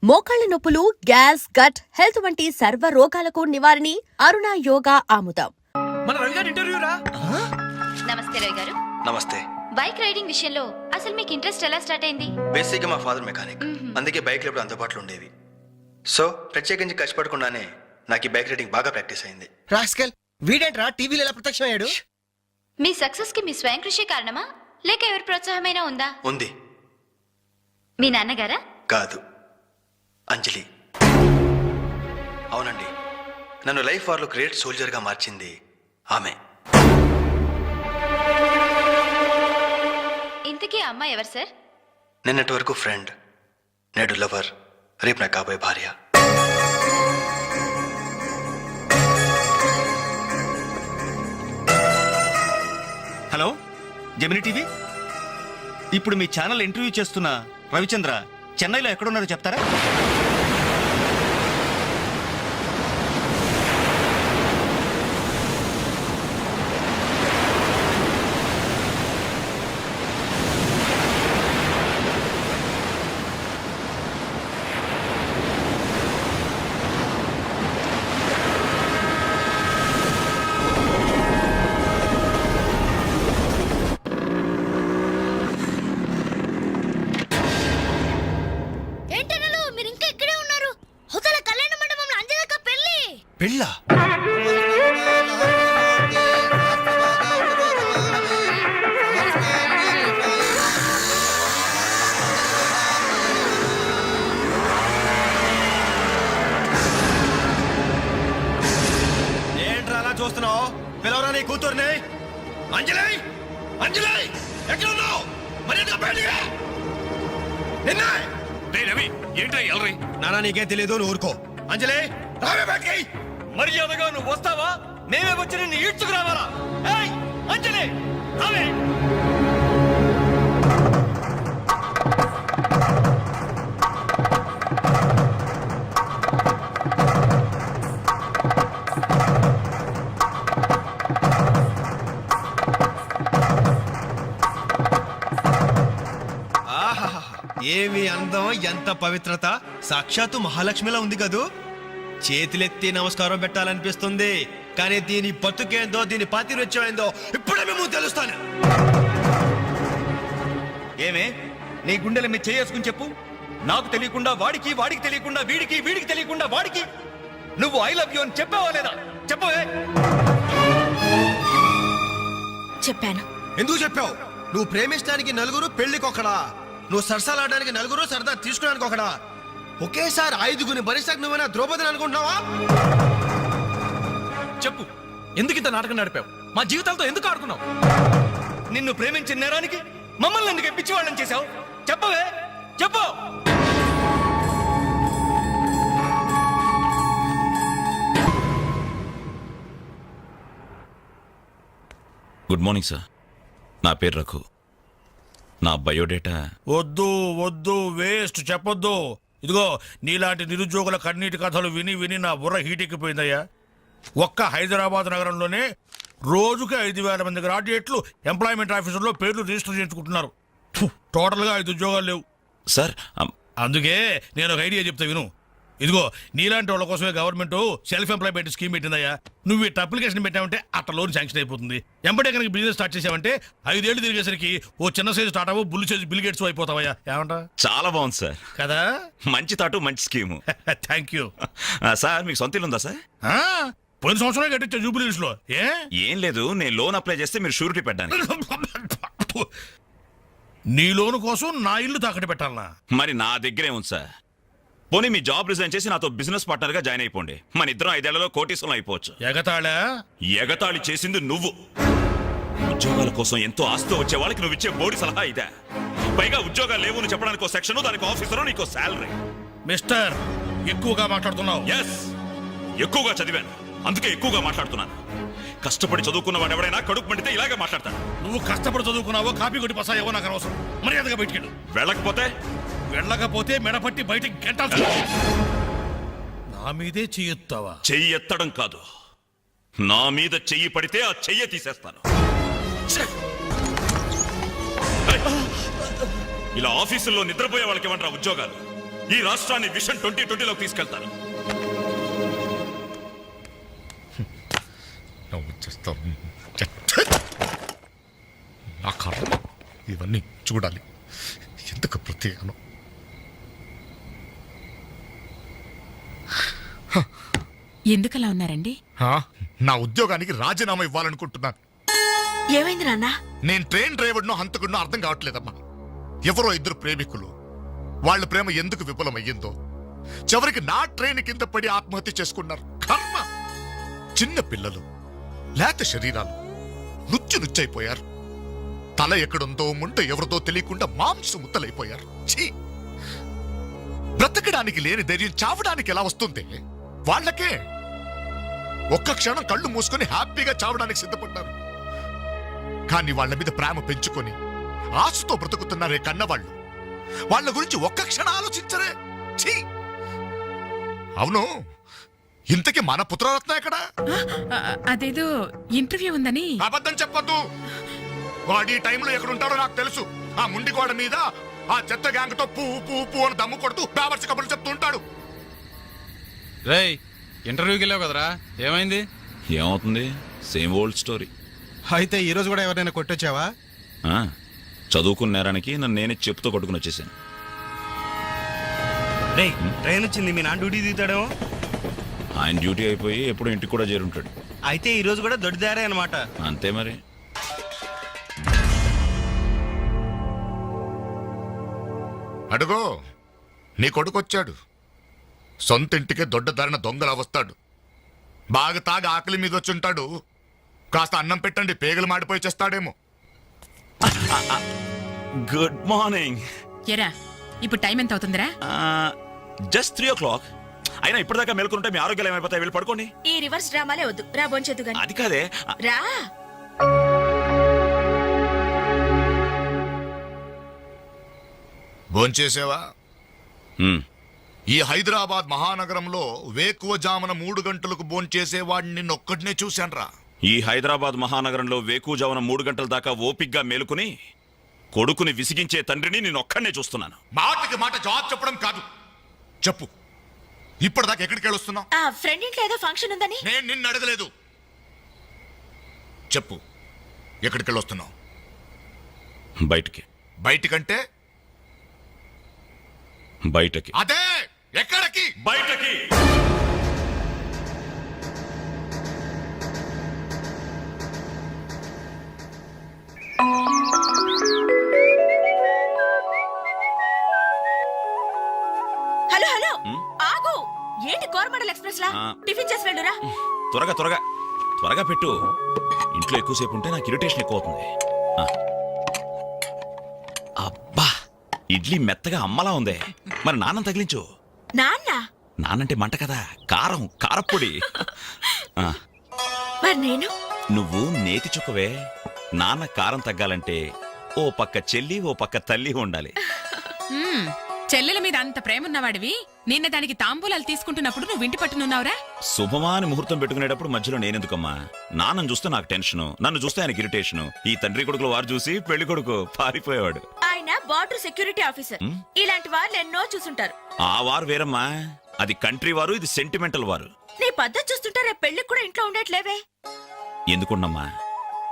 మోకాళ్ల నొప్పులు, gas, gut health వంటి సర్వ రోగాలకు నివారణి అరుణ యోగా ఆముదం. మన రవి గారి ఇంటర్వ్యూ రా. నమస్తే రవి గారు. నమస్తే. బైక్ రైడింగ్ విషయంలో అసలు మీకు ఇంట్రెస్ట్ ఎలా స్టార్ట్ అయింది? బేసిక్గా మా ఫాదర్ మెకానిక్, అందుకే బైక్లు ఎప్పుడు అందుబాటులో ఉండేవి. సో ప్రత్యేకించి కష్టపడకుండానే నాకు ఈ బైక్ రైడింగ్ బాగా ప్రాక్టీస్ అయింది. రాస్కల్ వీడేంట్రా టీవీలో ఎలా ప్రత్యక్షమయ్యాడు? మీ సక్సెస్ కి మీ స్వయం కృషి కారణమా లేక ఎవరి ప్రోత్సాహమైనా ఉందా? ఉంది. మీ నాన్నగారా? కాదు, అంజలి. అవునండి, నన్ను లైఫ్ వార్లో గ్రేట్ సోల్జర్గా మార్చింది ఆమె. ఇంతకీ ఆ అమ్మాయి ఎవరు సార్? నిన్నటి వరకు ఫ్రెండ్, నేడు లవర్, రేపు నా కాబోయే భార్య. హలో జెమిని టీవీ, ఇప్పుడు మీ ఛానల్ ఇంటర్వ్యూ చేస్తున్న రవిచంద్ర చెన్నైలో ఎక్కడున్నారో చెప్తారా? పెళ్ళా? ఏంట్రా అలా చూస్తున్నావు? పిలవరా నీ కూతుర్ని. అంజలి, అంజలి ఎక్కడ ఉన్నావు? మర్యాదగా బయటికి రా. రవి ఏంట్రా ఎల్రై? నానా నీకేం తెలియదు, నువ్వు ఊరుకో. అంజలి రావే బయటికి. మర్యాదగా నువ్వు వస్తావా? మేమే వచ్చి నిన్ను ఈడ్చుకురావాలా? ఏయ్ అంజలి రావే. ఏమి అందం, ఎంత పవిత్రత! సాక్షాత్తు మహాలక్ష్మిలా ఉంది కదూ. చేతులెత్తి నమస్కారం పెట్టాలనిపిస్తుంది, కానీ దీని బతుకేందో, దీని పాతిరొచ్చేందో ఇప్పుడే మేము తెలుస్తాను. ఏమే నీ గుండెల మీద చేసుకుని చెప్పు. నాకు తెలియకుండా వాడికి, వాడికి తెలియకుండా వీడికి, వీడికి తెలియకుండా వాడికి నువ్వు ఐ లవ్ యూ అని చెప్పావా లేదా? చెప్పవే. చెప్పాను. ఎందుకు చెప్పావు? నువ్వు ప్రేమించడానికి నలుగురు, పెళ్లికొకడా. నువ్వు సరసాలాడడానికి నలుగురు, సరదా తీసుకోవడానికి ఒకడా. ఒకేసారి ఐదుగురిని భరిస్తాకు నువ్వైనా ద్రౌపదిని అనుకుంటున్నావా? చెప్పు, ఎందుకు ఇంత నాటకం నడిపావు? మా జీవితాలతో ఎందుకు ఆడుకున్నావు? నిన్ను ప్రేమించిన నేరానికి మమ్మల్ని ఎందుకు పిచ్చి వాళ్ళని చేశావు? చెప్పవే, చెప్పు. గుడ్ మార్నింగ్ సార్, నా పేరు రఘు. నా బయోడేటా వద్దు వద్దు, వేస్ట్, చెప్పొద్దు. ఇదిగో నీలాంటి నిరుద్యోగుల కన్నీటి కథలు విని విని నా బుర్ర హీటెక్కిపోయిందయ్యా. ఒక్క హైదరాబాద్ నగరంలోనే రోజుకి 5,000 మంది గ్రాడ్యుయేట్లు ఎంప్లాయ్మెంట్ ఆఫీసుల్లో పేర్లు రిజిస్టర్ చేయించుకుంటున్నారు. టోటల్గా 5 ఉద్యోగాలు లేవు సార్. అందుకే నేను ఒక ఐడియా చెప్తా విను. ఇదిగో నీలాంటి వాళ్ళ కోసమే గవర్నమెంట్ సెల్ఫ్ ఎంప్లాయ్మెంట్ స్కీమ్ పెట్టిందయ్యా. నువ్వు ఇట్లా అప్లికేషన్ పెట్టావంటే అట్లా లోన్ శాంక్షన్ అయిపోతుంది. ఎంబడే కనుక బిజినెస్ స్టార్ట్ చేసావంటే 5 ఏళ్ళు తిరిగేసరికి ఓ చిన్న సైజు స్టార్ట్ అవ్వు, బుల్లు సైజు బిల్ గేట్స్ అయిపోతావయ్యా. ఏమంటా? చాలా బాగుంది సార్. కదా, మంచి తాటు, మంచి స్కీము. Thank you sir. మీకు సొంత ఇల్లు ఉందా సార్? పోయిన సంవత్సరం కట్టించా జూబిలీస్ లో. ఏం లేదు, నేను లోన్ అప్లై చేస్తే మీరు షూరిటీ పెట్టాను. నీ లోను కోసం నా ఇల్లు తాకట్టు పెట్టాలనా? మరి నా దగ్గరే ఉంది సార్. పోనీ మీ జాబ్ రిజైన్ చేసి నాతో బిజినెస్ పార్ట్నర్ గా జాయిన్ అయిపోండి. మన ఇద్దరం 5 ఏళ్లలో కోటీశ్వరం అయిపోవచ్చు. ఎగతాళా? ఎగతాళి చేసింది నువ్వు. ఉద్యోగాల కోసం ఎంతో ఆస్తి వచ్చే వాళ్ళకి నువ్వు ఇచ్చే బోడి సలహా ఇదే. పైగా ఉద్యోగాలు లేవు నువ్వు చెప్పడానికి ఒక సెక్షన్, దానికి ఆఫీసర్, నీకో శాలరీ. మిస్టర్, ఎక్కువగా మాట్లాడుతున్నావు. ఎస్, ఎక్కువగా చదివాను, అందుకే ఎక్కువగా మాట్లాడుతున్నాను. కష్టపడి చదువుకున్న వాడు ఎవడైనా కడుపు మండితే ఇలాగే మాట్లాడతాడు. నువ్వు కష్టపడి చదువుకున్నావో, కాపీ కొట్టి పసాయేవో నాకు అనవసరం. మర్యాదగా బయటికెళ్ళు. వెళ్ళకపోతే మెడపట్టి బయటికి గెంటాల్సి. నా మీదే చెయ్యొత్తావా? చెయ్యి ఎత్తడం కాదు, నా మీద చెయ్యి పడితే ఆ చెయ్యి తీసేస్తాను. ఇలా ఆఫీసుల్లో నిద్రపోయే వాళ్ళకి ఏమంటారా ఉద్యోగాలు? ఈ రాష్ట్రాన్ని విషన్ 2020లోకి తీసుకెళ్తాను. నా కర్మ ఇవన్నీ చూడాలి. ఎందుకు ప్రత్యేకను? ఎందుకలా ఉన్నారండి? నా ఉద్యోగానికి రాజీనామా ఇవ్వాలనుకుంటున్నాను. ఏమైంది నాన్న? నేను ట్రైన్ డ్రైవర్నో హంతకుడినో అర్థం కావట్లేదమ్మా. ఎవరో ఇద్దరు ప్రేమికులు, వాళ్ళ ప్రేమ ఎందుకు విఫలమయ్యిందో చివరికి నా ట్రైన్ కింద పడి ఆత్మహత్య చేసుకున్నారు. కర్మ! చిన్న పిల్లలు, లేత శరీరాలు నుచ్చైపోయారు. తల ఎక్కడుందో ముంట ఎవరిదో తెలియకుండా మాంసం ముద్దలైపోయారు. ఛీ! బ్రతకడానికి లేని ధైర్యం చావడానికి ఎలా వస్తుంది? వాళ్ళకే ఒక్క క్షణం కళ్ళు మూసుకొని హ్యాపీగా చావడానికి సిద్ధపడ్డారు. కానీ వాళ్ళ మీద ప్రేమ పెంచుకొని ఆశతో బ్రతుకుతున్నారే కన్నవాళ్ళు, వాళ్ళ గురించి ఒక్క క్షణం ఆలోచించరే. ఛీ! అవును, ఇంతకీ మన పుత్రరత్న ఎక్కడా? అదేదో ఇంటర్వ్యూ ఉందని. అబద్ధం చెప్పొద్దు. వాడు ఈ టైంలో ఎక్కడుంటాడో నాకు తెలుసు. ఆ ముండి గోడ మీద ఆ చెత్త గ్యాంగ్ తో పువ్వు అని దమ్ము కొడుతూ బావర్స్ కబుర్లు చెప్తూ ఉంటాడు. రేయ్, ఇంటర్వ్యూకి వెళ్ళావు కదరా, ఏమైంది? ఏమవుతుంది? Same old story. అయితే ఈ రోజు కూడా ఎవరైనా కొట్టొచ్చావా? చదువుకున్న నేరానికి నన్ను నేనే చెప్పుతో కొట్టుకుని వచ్చేసాను. ట్రైన్ వచ్చింది, మీ నాన్న డ్యూటీ దిగుతాడేమో. ఆయన డ్యూటీ అయిపోయి ఎప్పుడు ఇంటికి కూడా చేరుంటాడు. అయితే ఈ రోజు కూడా దొడ్డిదారే అనమాట. అంతే మరి. అడుగో, నీ కొడుకొచ్చాడు. సొంత ఇంటికే దొడ్డదారిన దొంగలా వస్తాడు. బాగా తాగి ఆకలి మీద వచ్చుంటాడు. కాస్త అన్నం పెట్టండి, పేగలు మాడిపోయి చేస్తాడేమో. Good morning. ఎరా, ఇప్పుడు టైం ఎంత అవుతుందిరా? Just 3 o'clock. అయినా ఇప్పటిదాకా మేల్కొంటే మీ ఆరోగ్యాలు ఏమైపోతాయి? వెళ్ళి పడుకోండి. ఈ రివర్స్ డ్రామాలే వద్దు, రా బొంచెద్దు గాని. అది కాదే. రా. భోంచేసావా? హ్మ్. ఈ హైదరాబాద్ మహానగరంలో వేకువజామున 3 గంటలకు భోంచేసేవాడిని నిన్నొక్కడినే చూశాన్రా. ఈ హైదరాబాద్ మహానగరంలో వేకువజామున 3 గంటల దాకా ఓపిగ్గా మేలుకుని కొడుకుని విసిగించే తండ్రిని నేను ఒక్కడనే చూస్తున్నాను. మాటకి మాట జవాబు చెప్పడం కాదు. చెప్పు, ఇప్పటిదాకా ఎక్కడికి వెళ్ళొస్తున్నావు? ఆ ఫ్రెండ్ ఇంట్లో ఏదో ఫంక్షన్ ఉందని. నేను నిన్ను అడగలేదు. చెప్పు, ఎక్కడికి వెళ్ళొస్తున్నావు? బయటికి. బయటికంటే? బయటకి. అదే, ఎక్కడికి? బయటకి. హలో హలో, ఆగు. ఏంటి కోరమండల్ ఎక్స్ప్రెస్ లా? టిఫిన్ చేసి వెళ్ళురా. త్వరగా త్వరగా త్వరగా పెట్టు. ఇంట్లో ఎక్కువసేపు ఉంటే నాకు ఇరిటేషన్ ఎక్కువ అవుతుంది. అబ్బా, ఇడ్లీ మెత్తగా అమ్మలా ఉందే. మరి నాన్న తగిలించు. నాన్న? నానంటే మంట కదా, కారం, కారప్పొడి. మరి నేను? నువ్వు నేతి చుక్కవే. నాన్న కారం తగ్గాలంటే ఓ పక్క చెల్లి, ఓ పక్క తల్లి ఉండాలి. చెల్లెల మీద అంత ప్రేమ ఉన్నవాడివి, నిన్న దానికి తాంబూలాలు తీసుకుంటున్నప్పుడు నువ్వు ఇంటి పట్టునున్నావురా? శుభమాని ముహూర్తం పెట్టుకునేటప్పుడు మధ్యలో నేనెందుకమ్మా? నాన్నను చూస్తే నాకు టెన్షను, నన్ను చూస్తే ఆయనకి ఇరిటేషను. ఈ తండ్రి కొడుకులు వారు చూసి పెళ్లి కొడుకు పారిపోయేవాడు. ఆయన బార్డర్ సెక్యూరిటీ ఆఫీసర్. ఇలాంటి వాళ్ళు ఎన్నో చూసుంటారు. ఆ వారు వేరమ్మా, అది కంట్రీ వారు, ఇది సెంటిమెంటల్ వారు. నీ పద్ధతి చూస్తుంటే రేపు పెళ్లికి కూడా ఇంట్లో ఉండట్లేవే. ఎందుకున్నమ్మా?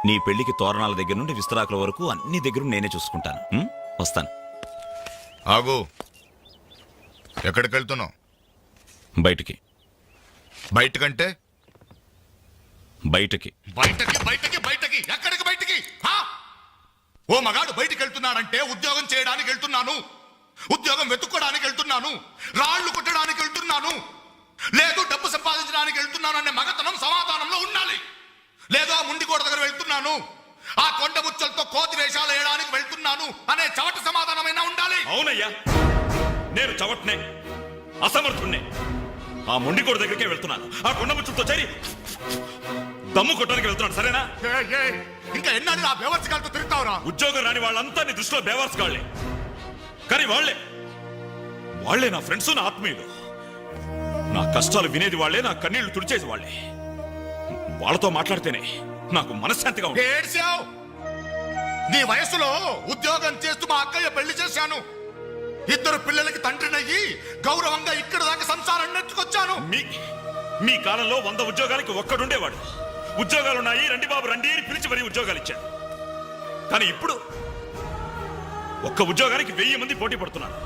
నీ పెళ్లికి తోరణాల దగ్గర నుండి విస్తరాకుల వరకు అన్ని దగ్గర నేనే చూసుకుంటాను. వస్తాను. ఆగు, ఎక్కడికి వెళ్తున్నావు? బయటికి. బయటకంటే? బయటకి. బయటకి బయటకి బయటకి ఎక్కడికి బయటికి? ఓ మగాడు బయటికి వెళ్తున్నాడంటే ఉద్యోగం చేయడానికి వెళ్తున్నాను, ఉద్యోగం వెతుక్కోడానికి వెళ్తున్నాను, రాళ్లు కొట్టడానికి వెళ్తున్నాను, లేదు డబ్బు సంపాదించడానికి వెళ్తున్నాను అనే మగతనం సమాధానంలో ఉండాలి. లేదో ఆ ముండి గోడ దగ్గర వెళ్తున్నాను, ఆ కొండ ముచ్చలతో కోతి వేషాలు వేయడానికి వెళ్తున్నాను అనే చవట సమాధానమైనా ఉండాలి. అవునయ్యా, నేను చవట్నే, అసమర్థుణ్ణే. ఆ మొండికోడు దగ్గరికే వెళ్తున్నాను, ఆ కొండ ముచ్చులతో చేరి దమ్ము కొట్టడానికి వెళ్తున్నాను. సరేనా? ఇంకా ఎన్నాళ్ళు ఆ బేవర్స్గాలతో తిరుగుతావురా? ఉద్యోగం రాని వాళ్ళంతా నీ దృష్టిలో బేవర్స్ గాళ్లే. కానీ వాళ్లే నా ఫ్రెండ్స్, నా ఆత్మీయులు. నా కష్టాలు వినేది వాళ్లే, నా కన్నీళ్లు తుడిచేది వాళ్లే. వాళ్ళతో మాట్లాడితేనే నాకు మనశ్శాంతిగా ఉంది. ఏడ్చావు. నీ వయసులో ఉద్యోగం చేస్తూ మా అక్కయ్య పెళ్లి చేశాను. ఇద్దరు పిల్లలకి తండ్రినయ్యి గౌరవంగా ఇక్కడ దాకా సంసారం నెట్టుకొచ్చాను. మీ కాలంలో 100 ఉద్యోగాలకి ఒక్కడుండేవాడు. ఉద్యోగాలున్నాయి, రండి బాబు రండి అని పిలిచి మరీ ఉద్యోగాలు ఇచ్చాడు. కానీ ఇప్పుడు ఒక్క ఉద్యోగానికి 1000 మంది పోటీ పడుతున్నారు.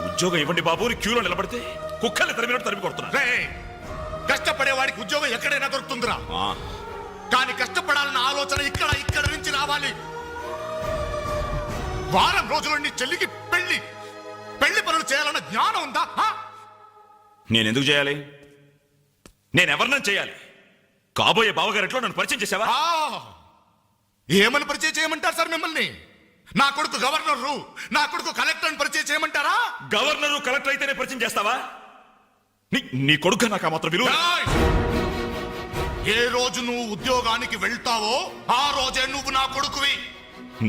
ఉద్యోగం ఇవ్వండి బాబు అని క్యూలో నిలబడితే కుక్కల్ని తరిమినట్టు తరిమి కొడుతున్నారు. కష్టపడే వాడికి ఉద్యోగం ఎక్కడైనా దొరుకుతుందిరా. కానీ కష్టపడాలన్న ఆలోచన ఇక్కడ నుంచి రావాలి. వారం రోజులు నీ చెల్లికి పెళ్లి పనులు చేయాలన్న జ్ఞానం ఉందా? నేనెందుకు చేయాలి? నేనెవరినైనా చేయాలి. కాబోయే బావగారిట్లో నన్ను పరిచయం చేసావా? ఏమని పరిచయం చేయమంటారు సార్ మిమ్మల్ని? నా కొడుకు గవర్నరు, నా కొడుకు కలెక్టర్ పరిచయం చేయమంటారా? గవర్నరు కలెక్టర్ అయితేనే పరిచయం చేస్తావా? నీ కొడుకు నాకు ఆ మాత్రం విలువ. ఏ రోజు నువ్వు ఉద్యోగానికి వెళ్తావో ఆ రోజే నువ్వు నా కొడుకువి.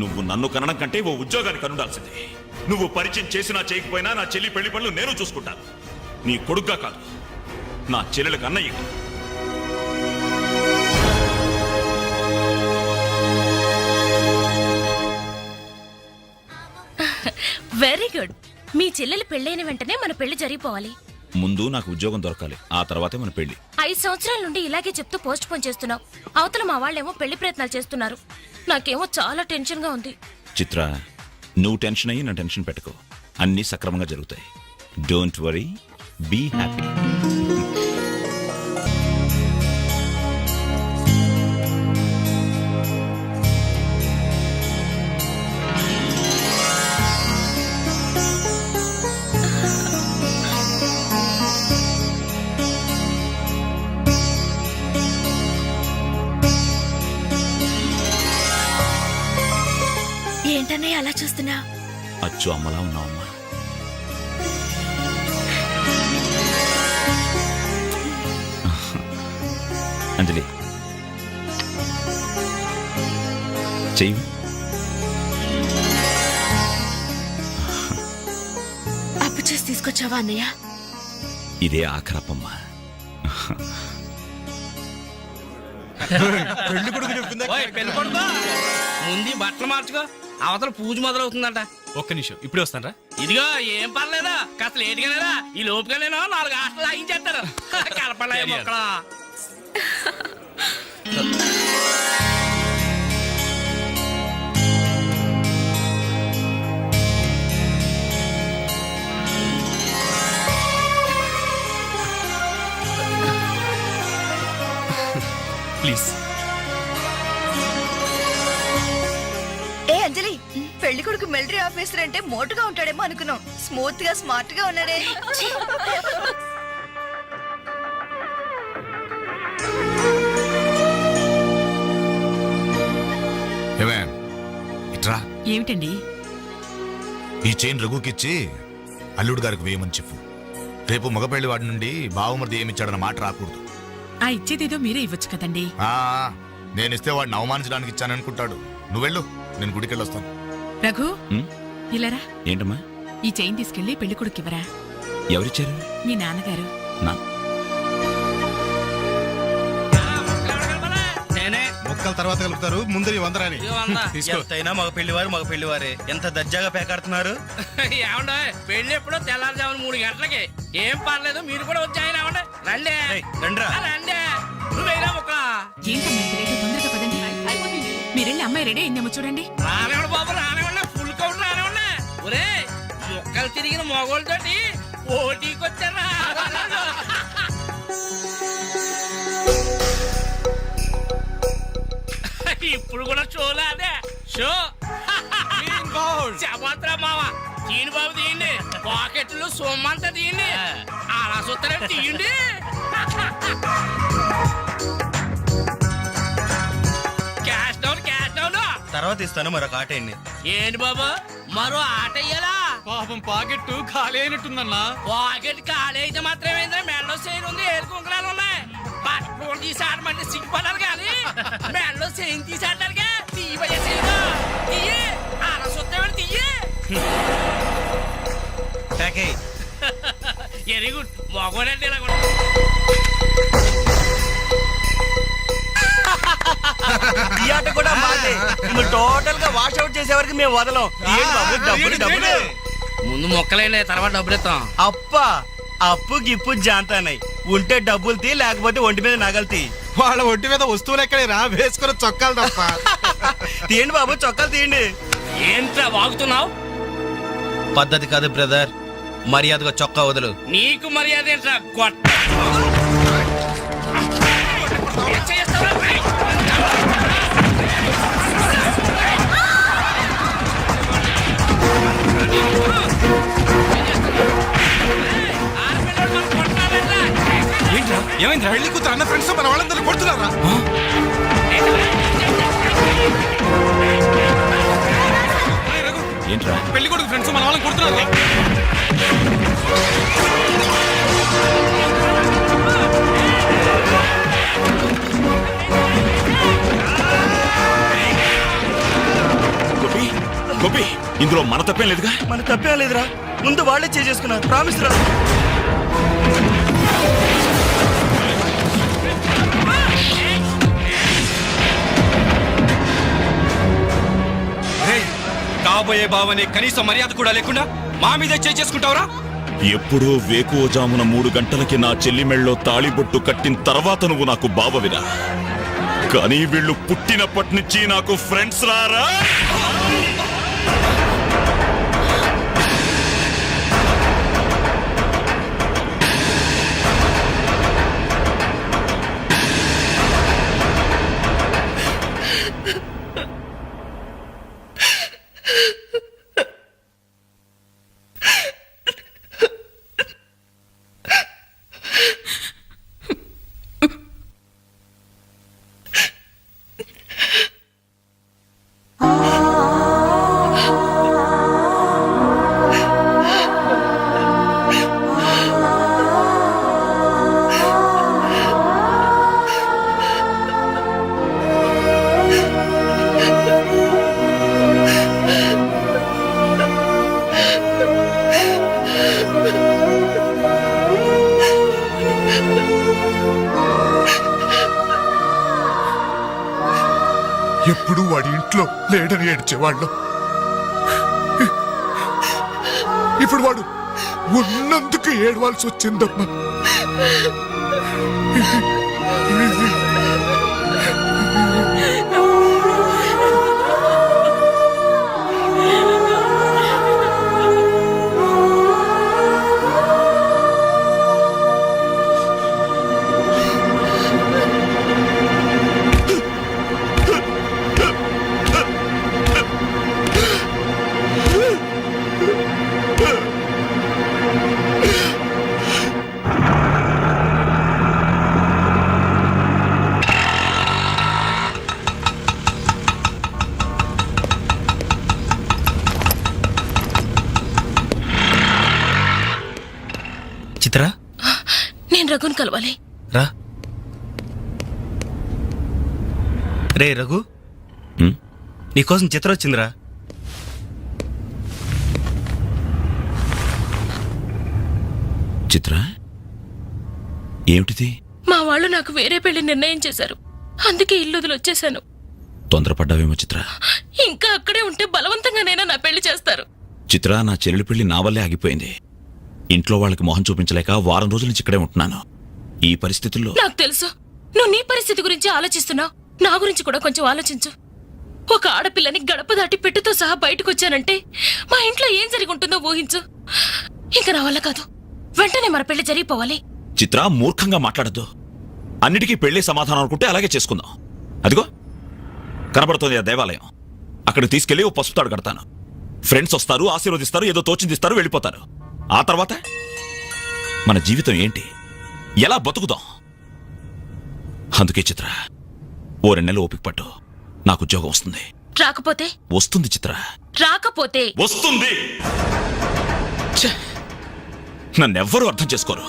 నువ్వు నన్ను కనడం కంటే ఓ ఉద్యోగానికి కనుండాల్సిందే. నువ్వు పరిచయం చేసినా చేయకపోయినా నా చెల్లి పెళ్లి పనులు నేను చూసుకుంటాను. నీ కొడుగ్గా కాదు, నా చెల్లెలకు అన్నయ్య. Very good. మీ చెల్లెలు పెళ్ళైన వెంటనే మన పెళ్లి జరిగిపోవాలి. ముందు నాకు ఉద్యోగం దొరకాలి, ఆ తర్వాతే మన పెళ్లి. 5 సంవత్సరాల నుండి ఇలాగే చెప్తూ పోస్ట్ పోన్ చేస్తున్నావు. అవతల మా వాళ్ళేమో పెళ్లి ప్రయత్నాలు చేస్తున్నారు. నాకేమో చాలా టెన్షన్ గా ఉంది. చిత్ర, నువ్వు టెన్షన్ అయ్యి నా టెన్షన్ పెట్టుకో. అన్నీ సక్రమంగా జరుగుతాయి. Don't worry, be happy. ఏంటన్నయ్య అలా చూస్తున్నా? అచ్చు అమ్మలా ఉన్నావమ్మా. అంజలి, చెయ్యి. అప్పు చేసి తీసుకొచ్చావా అన్నయ్య? ఇదే ఆఖరప్పమ్మా. పెళ్లి కొడుకు చెప్తుందా? పెళ్లి కొడుకు ముందు బట్టలు మార్చుకో, అవతల పూజ మొదలవుతుందంట. ఒక్క నిమిషం, ఇప్పుడే వస్తానరా. ఇదిగో ఏం పర్లేదా, కాస్త లేటుగానేరా. ఈ లోపుగానేనో 4 హాస్టల్ లాగించేస్తారు. కలపలే మొక్కలా. ప్లీజ్. ఏ అంజలి, పెళ్లి కొడుకు మిలిటరీ ఆఫీసర్ అంటే మోటుగా ఉంటాడేమో అనుకున్నాం. స్మూత్ గా స్మార్ట్ గా ఉన్నాడే. ఇట్రా, ఏమిటండి? ఈ చైన్ రఘుకిచ్చి అల్లుడు గారికి వేయమని చెప్పు. రేపు మగపెళ్లి వాడి నుండి బావమరిది ఏమిచ్చాడన్న మాట రాకూడదు. ఆ ఇచ్చేదేదో మీరే ఇవ్వచ్చు కదండి. నేనిస్తే వాడిని అవమానించడానికి ఇచ్చాననుకుంటాడు. నువ్వెళ్ళు, నేను గుడికెళ్ళి వస్తాను. రఘు, ఇలారా. ఏంటమ్మా? ఈ చైన్ తీసుకెళ్లి పెళ్లి కొడుకివ్వరా. ఎవరిచ్చారు? మీ నాన్నగారు. మొక్కల తర్వాత కలుపుతారు, ముందు ఈ 100 రాని తీసుకో. ఎంతైనా మగ పెళ్లివారే ఎంత దర్జాగా పేకాడుతున్నారు. ఏమండే, పెళ్లి ఎప్పుడో తెల్లారుజామున 3 గంటలకి. ఏం పర్లేదు, మీరు కూడా వచ్చాయన. రండి రండి. నువ్వేనా మొక్క? ఏంటమ్మా ఇంత రేటు? తొందరగా పదండి. మీరెళ్ళి అమ్మాయి రెడీ అయిందేమో చూడండి. రానివ్వండి బాబు, రానివ్వండి. ఫుల్ కౌంట్ రానివ్వండి. ఒరే, మొక్కలు తిరిగిన మొగోళ్ళతోటి పోటీకొచ్చారా? ఇప్పుడు కూడా షోలా? అదే షో. చెప్పత్రా మావా, తీయండి బాబు, తీయండి. పాకెట్లు సొమ్మంతా తీయండి. అలా చూస్తారే, తీయండి. క్యాష్ డౌన్ తర్వాత ఇస్తాను, మరొక ఆట అండి. ఏంటి బాబు, మరో ఆట అయ్యాలా? పాపం పాకెట్టు ఖాళీ అయినట్టుందన్నా. పాకెట్ ఖాళీ అయితే మాత్రమేంద్ర, మెడలో చైన్ ఉంది, ఏడు కుంకులాలు ఉన్నాయి. పట్టుకోడు తీసి ఆడమంటే సిగ్గుపడాలి కానీ మెడలో చైన్ తీసి ఆడటానికే తీయబోయే చైన్ తీయి. అలా చూస్తామని తీయి. Very good. మగోడంటే ఇలా కూడా. ఈ ఆట కూడా బాగుంది. టోటల్ గా వాష్ అవుట్ చేసే వరకు మేము వదలం. డబ్బులు ముందు మొక్కలైనా తర్వాత డబ్బులు ఇస్తాం. అప్ప అప్పు గిప్పు జాంతానాయి. ఉంటే డబ్బులు తీ, లేకపోతే ఒంటి మీద నగలు తీ. వాళ్ళ ఒంటి మీద వస్తువులు ఎక్కడే రా, వేసుకున్న చొక్కాలు తప్ప. తీయండి బాబు, చొక్కాలు తీయండి. ఏంట్రా వాగుతున్నావు? పద్ధతి కాదు బ్రదర్, మర్యాదగా చొక్కా వదులు. నీకు మర్యాద ఏంట్రా గొట్ట? ఏం చేస్తావురా? ఏమైంది? పెళ్లి కూతురు అన్న ఫ్రెండ్స్ మన వాళ్ళందరూ కొడుతున్నారా? ఏంట్రా? పెళ్లి కొడుకు ఫ్రెండ్స్ మన వాళ్ళని కొడుతున్నారా? గోపి గోపి, ఇందులో మన తప్పేం లేదుగా? మన తప్పేం లేదురా, ముందు వాళ్ళే చేసుకున్నారు. ప్రామిస్ రా. కాబోయే బావని కనీసం మర్యాద కూడా లేకుండా మా మీద చేసుకుంటావురా? ఎప్పుడో వేకువజామున 3 గంటలకి నా చెల్లి మెళ్ళలో తాళిబొట్టు కట్టిన తర్వాత నువ్వు నాకు బావవిరా. కానీ వీళ్ళు పుట్టినప్పటి నుంచి నాకు ఫ్రెండ్స్ రారా. ఎప్పుడు వాడి ఇంట్లో లేడని ఏడ్చేవాళ్ళు. ఇప్పుడు వాడు ఉన్నందుకు ఏడవాల్సి వచ్చిందమ్మా. చిత్ర, నేను రఘుని కలవాలి. రా. రే రఘు, నీకోసం చిత్ర వచ్చిందిరా. చిత్ర, ఏమిటిది? మా వాళ్ళు నాకు వేరే పెళ్లి నిర్ణయం చేశారు, అందుకే ఇల్లు వదిలి వచ్చేసాను. తొందరపడ్డావేమో చిత్ర. ఇంకా అక్కడే ఉంటే బలవంతంగానైనా నా పెళ్లి చేస్తారు. చిత్ర, నా చెల్లెలి పెళ్లి నా వల్లే ఆగిపోయింది. ఇంట్లో వాళ్ళకి మొహం చూపించలేక వారం రోజుల నుంచి ఇక్కడే ఉంటున్నాను. ఈ పరిస్థితుల్లో నాకు తెలుసు నువ్వు నీ పరిస్థితి గురించి ఆలోచిస్తున్నావు. నా గురించి కూడా కొంచెం ఆలోచించు. ఒక ఆడపిల్లని గడప దాటి పెట్టుతో సహా బయటకు వచ్చానంటే మా ఇంట్లో ఏం జరిగి ఉంటుందో ఊహించు. ఇంకా నా వల్ల కాదు, వెంటనే మన పెళ్లి జరిగిపోవాలి. చిత్ర, మూర్ఖంగా మాట్లాడద్దు. అన్నిటికీ పెళ్లి సమాధానం అనుకుంటే అలాగే చేసుకుందాం. అదిగో కనబడుతోంది ఆ దేవాలయం. అక్కడికి తీసుకెళ్లి ఓ పసుపు తాడు కడతాను. ఫ్రెండ్స్ వస్తారు, ఆశీర్వదిస్తారు, ఏదో తోచిందిస్తారు, వెళ్ళిపోతారు. ఆ తర్వాత మన జీవితం ఏంటి, ఎలా బతుకుదాం? అందుకే చిత్ర, ఓ 2 నెలలు ఓపిక పట్టు. నాకు ఉద్యోగం వస్తుంది. రాకపోతే? వస్తుంది చిత్ర. రాకపోతే? వస్తుంది. నన్నెవ్వరూ అర్థం చేసుకోరు.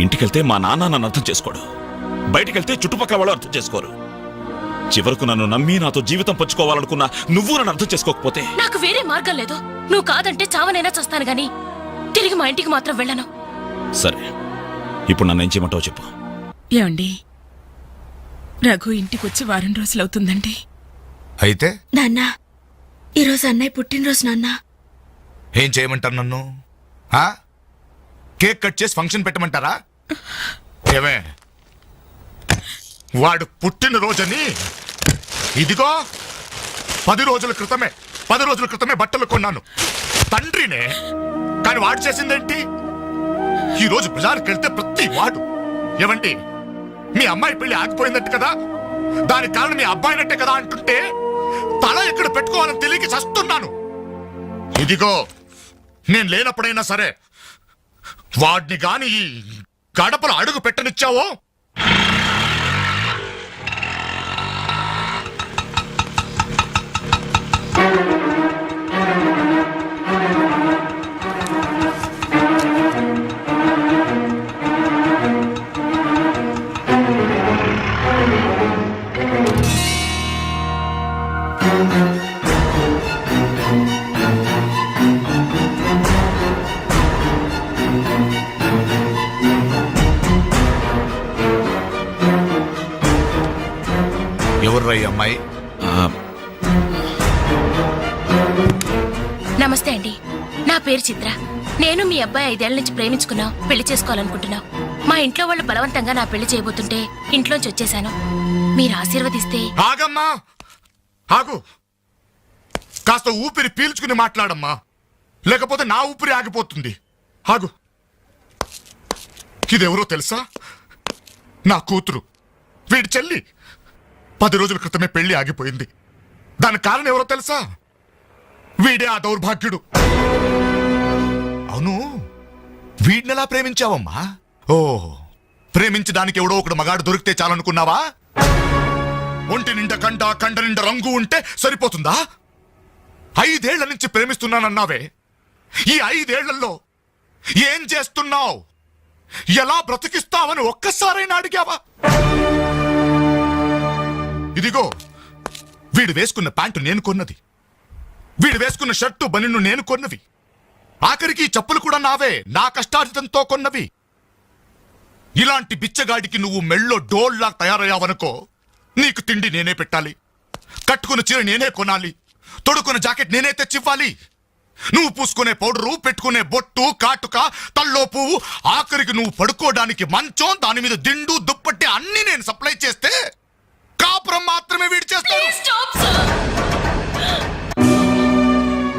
ఇంటికెళ్తే మా నాన్న నన్ను అర్థం చేసుకోడు, బయటికెళ్తే చుట్టుపక్కల వాళ్ళు అర్థం చేసుకోరు. చివరకు నన్ను నమ్మి నాతో జీవితం పంచుకోవాలనుకున్నా నువ్వు నన్ను అర్థం చేసుకోకపోతే? నాకు వేరే మార్గం లేదు. నువ్వు కాదంటే చావనైనా చేస్తాను గాని తిరిగి మా ఇంటికి మాత్రం వెళ్ళను. సరే, ఇప్పుడు నన్ను ఏం చేయమంటావు చెప్పు. ఏమండి, రఘు ఇంటికొచ్చి వారం రోజులవుతుందండి. అయితే నాన్న, ఈరోజు అన్నయ్య పుట్టినరోజు నాన్న. ఏం చేయమంటారు నన్ను? ఆ? కేక్ కట్ చేసి ఫంక్షన్ పెట్టమంటారా? ఏమే, వాడు పుట్టినరోజని ఇదిగో 10 రోజుల క్రితమే బట్టలు కొన్నాను. తండ్రినే, కానీ వాడు చేసిందేంటి? ఈ రోజు బజార్కి వెళ్తే ప్రతి వాడు ఏమండి మీ అమ్మాయి పెళ్లి ఆగిపోయిందట్టు కదా, దానికి కారణం మీ అబ్బాయినట్టే కదా అంటుంటే తల ఎక్కడ పెట్టుకోవాలని తెలియక చస్తున్నాను. ఇదిగో నేను లేనప్పుడైనా సరే వాడిని గాని ఈ గడపలు అడుగు పెట్టనిచ్చావో ఎవర్రా ఈ అమ్మాయి? నమస్తే అండి, నా పేరు చిత్ర. నేను మీ అబ్బాయి 5 ఏళ్ల నుంచి ప్రేమించుకున్నాం, పెళ్లి చేసుకోవాలనుకుంటున్నాం. మా ఇంట్లో వాళ్ళు బలవంతంగా నా పెళ్లి చేయబోతుంటే ఇంట్లోంచి వచ్చేసాను. మీరు ఆశీర్వదిస్తే. ఆగమ్మా, ఆగు. కాస్త ఊపిరి పీల్చుకుని మాట్లాడమ్మా, లేకపోతే నా ఊపిరి ఆగిపోతుంది. ఆగు. ఇదెవరో తెలుసా? నా కూతురు, వీడి చెల్లి. 10 రోజుల క్రితమే పెళ్లి ఆగిపోయింది. దానికి కారణం ఎవరో తెలుసా? వీడే ఆ దౌర్భాగ్యుడు. అవును, వీడినెలా ప్రేమించావమ్మా? ఓ, ప్రేమించడానికి ఎవడో ఒకడు మగాడు దొరికితే చాలనుకున్నావా? ఒంటి నిండా కండ నిండా రంగు ఉంటే సరిపోతుందా? 5 ఏళ్ల నుంచి ప్రేమిస్తున్నానన్నావే, ఈ 5 ఏళ్లలో ఏం చేస్తున్నావు? ఎలా బ్రతికిస్తావని ఒక్కసారైనా అడిగావా? ఇదిగో, వీడు వేసుకున్న ప్యాంటు నేను కొన్నది, వీడు వేసుకున్న షర్టు బనిన్ను నేను కొన్నవి, ఆఖరికి చెప్పులు కూడా నావే, నా కష్టార్జితంతో కొన్నవి. ఇలాంటి బిచ్చగాడికి నువ్వు మెళ్ళో డోల్లా తయారయ్యావనుకో, నీకు తిండి నేనే పెట్టాలి, కట్టుకున్న చీర నేనే కొనాలి, తొడుకున్న జాకెట్ నేనే తెచ్చివ్వాలి. నువ్వు పూసుకునే పౌడరు, పెట్టుకునే బొట్టు, కాటుక, తల్లో పువ్వు, ఆఖరికి నువ్వు పడుకోవడానికి మంచం, దాని మీద దిండు, దుప్పట్టి అన్ని నేను సప్లై చేస్తే కాపురం మాత్రమే వీడి చేస్తాడు.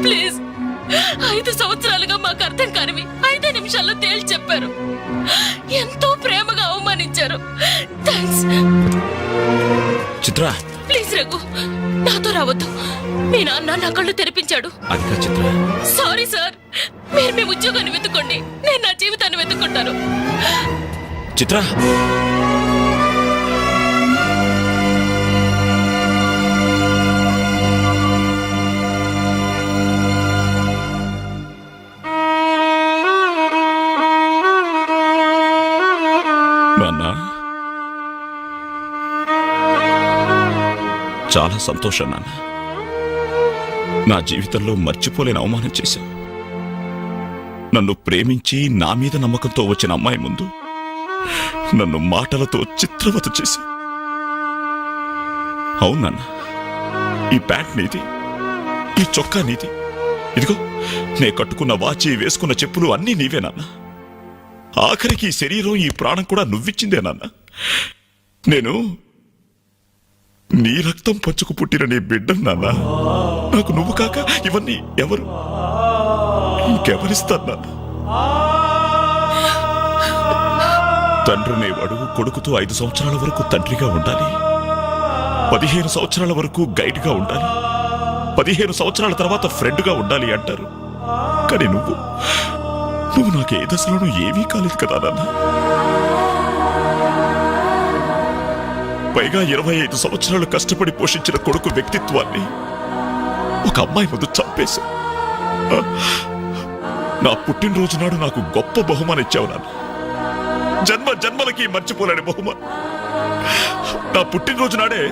ప్లీజ్, 5 సంవత్సరాలుగా మాకు అర్థం కానివి 5 నిమిషాల్లో తేల్చి చెప్పారు. ఎంతో ప్రేమగా అవమానించారు. థాంక్స్. చిత్ర, ప్లీజ్ రఘు, నాతో రావద్దు. మీ నాన్న నా కళ్ళు తెరిపించాడు. అది చిత్ర. సారీ సార్, మీరు మీ ఉద్యోగాన్ని వెతుక్కోండి, నేను నా జీవితాన్ని వెతుక్కుంటాను. చిత్ర, నాన్న, చాలా సంతోషం నాన్న. నా జీవితంలో మర్చిపోలేని అవమానం చేశావు. నన్ను ప్రేమించి నా మీద నమ్మకంతో వచ్చిన అమ్మాయి ముందు నన్ను మాటలతో చిత్రవత చేశావు. అవునన్న, ఈ ప్యాంట్ నీది, ఈ చొక్కా నీది, ఇదిగో నే కట్టుకున్న వాచి, వేసుకున్న చెప్పులు అన్నీ నీవే నాన్న. ఆఖరికి ఈ శరీరం, ఈ ప్రాణం కూడా నువ్విచ్చిందే నాన్న. నేను నీ రక్తం పంచుకు పుట్టిన నీ బిడ్డను నాన్న. నాకు నువ్వు కాక ఇవన్నీ ఎవరు, ఇంకెవరిస్తారు నాన్న? తండ్రినేవాడు కొడుకుతో 5 సంవత్సరాల వరకు తండ్రిగా ఉండాలి, 15 సంవత్సరాల వరకు గైడ్గా ఉండాలి, 15 సంవత్సరాల తర్వాత ఫ్రెండ్గా ఉండాలి అంటారు. కానీ నువ్వు నాకు ఏ దశలోనూ ఏమీ కాలేదు కదా నాన్న. పైగా 25 సంవత్సరాలు కష్టపడి పోషించిన కొడుకు వ్యక్తిత్వాన్ని ఒక అమ్మాయి ముందు చంపేశా. నా పుట్టినరోజు నాడు నాకు గొప్ప బహుమానం ఇచ్చావు నాన్న. జన్మ జన్మలకి మర్చిపోలేని బహుమానం. నా పుట్టినరోజు నాడే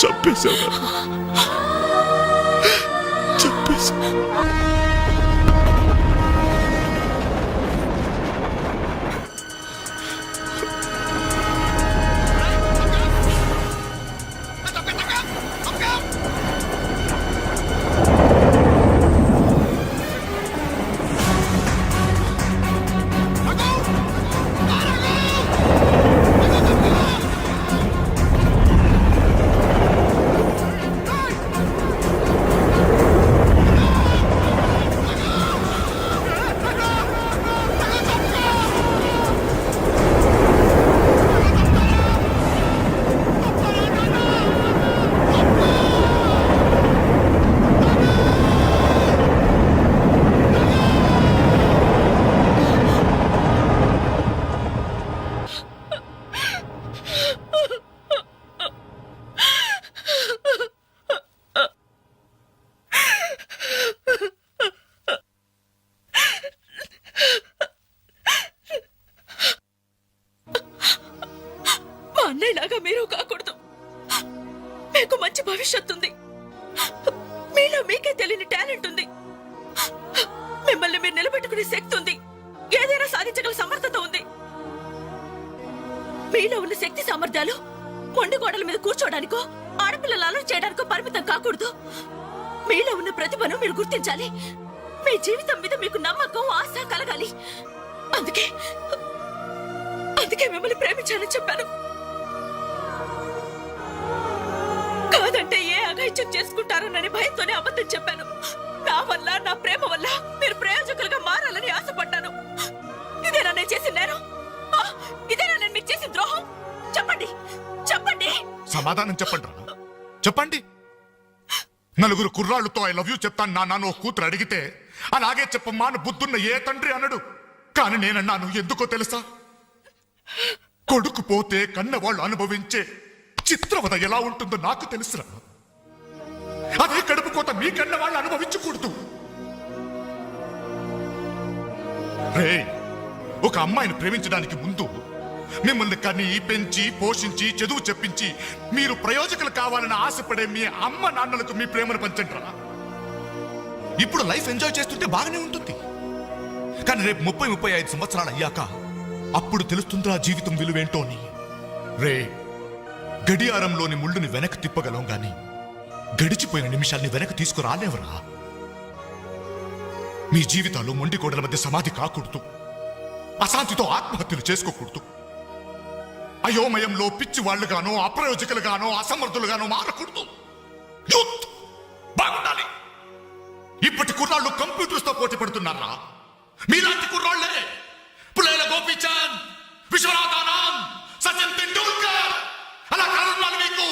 చంపేశావు నాన్న, చంపేశావు. అన్నయ్యలాగా మీరు కాకూడదు. మీకు మంచి భవిష్యత్తు ఉంది. మీలో మీకే తెలియని టాలెంట్ ఉంది. మిమ్మల్ని మీరు నిలబెట్టుకునే శక్తి ఉంది. ఏదైనా సాధించగల సమర్థత ఉంది. మీలో ఉన్న శక్తి సామర్థ్యాలు మొండి గోడల మీద కూర్చోడానికో ఆడపిల్లలు అలర్ట్ చేయడానికో పరిమితం కాకూడదు. మీలో ఉన్న ప్రతిభను మీరు గుర్తించాలి. మీ జీవితం మీద మీకు నమ్మకం, ఆశ కలగాలి. అందుకే మిమ్మల్ని ప్రేమించాలని చెప్పాను. కాదంటే ఏ అఘాయిత్యం చేసుకుంటారోనని భయంతోనే అబద్ధం చెప్పాను. నా వల్ల, నా ప్రేమ వల్ల మీరు ప్రయోజకులుగా మారాలని ఆశపడ్డాను. ఇదేనా నేను చేసిన నేరం? ఇదేనా నేను మీకు చేసిన ద్రోహం? చెప్పండి, చెప్పండి. సమాధానం చెప్పండి రా, చెప్పండి. నలుగురు కుర్రాళ్ళతో ఐ లవ్ యూ చెప్తాను నాన్న ఓ కూతురు అడిగితే అలాగే చెప్పమ్మా అని బుద్ధున్న ఏ తండ్రి అనడు. కానీ నేనన్నాను. ఎందుకో తెలుసా? కొడుకు పోతే కన్నవాళ్ళు అనుభవించే చిత్రవద ఎలా ఉంటుందో నాకు తెలుసురా. అదే కడుపు కోత మీ కన్న వాళ్ళు అనుభవించకూడదు. రే, ఒక అమ్మాయిని ప్రేమించడానికి ముందు మిమ్మల్ని కని, పెంచి, పోషించి, చదువు చెప్పించి మీరు ప్రయోజకులు కావాలని ఆశపడే మీ అమ్మ నాన్నలకు మీ ప్రేమను పంచండి రా. ఇప్పుడు లైఫ్ ఎంజాయ్ చేస్తుంటే బాగానే ఉంటుంది. కానీ రేపు 30-35 సంవత్సరాలు అయ్యాక అప్పుడు తెలుస్తుందిరా జీవితం విలువేంటో అని. రే, గడియారంలోని ముళ్ళుని వెనక్కి తిప్పగలం గాని గడిచిపోయిన నిమిషాల్ని వెనక్కి తీసుకురాలేవరా. మీ జీవితాలు మొండి గోడల మధ్య సమాధి కాకూడదు. అశాంతితో ఆత్మహత్యలు చేసుకోకూడదు. అయోమయంలో పిచ్చి వాళ్ళుగానో, అప్రయోజకులుగానో, అసమర్థులుగానో మారకూడదు. యూత్ బాగుండాలి. ఇప్పటి కుర్రాళ్ళు కంప్యూటర్స్ తో పోటీ పడుతున్నారా? మీలాంటి కుర్రాళ్లే పులేల గోపీచంద్, విశ్వనాథ్ ఆనంద్, సచిన్ తెండూల్కర్ అలా కానున్నారు. మీకు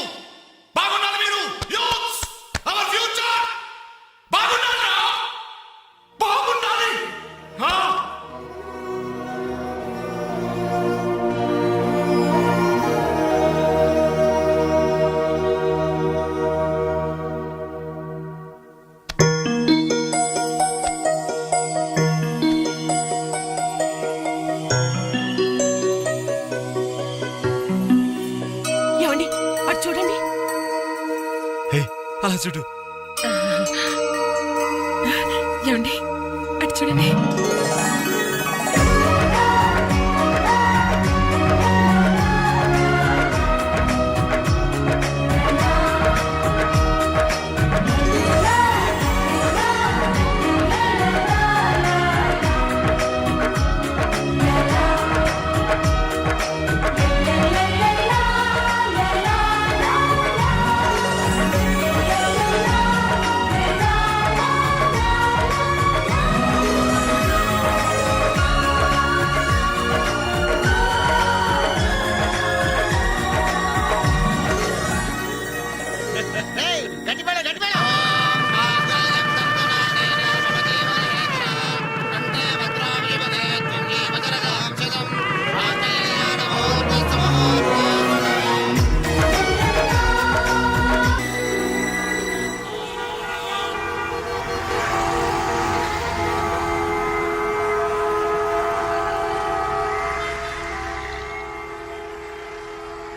బాగున్నారు. మీరు యూత్, అవర్ ఫ్యూచర్ బాగున్నారా? బాగుండాలి. ఏమండి, అటు చూడండి. అలా చూడు. ఏమండి, అటు చూడండి.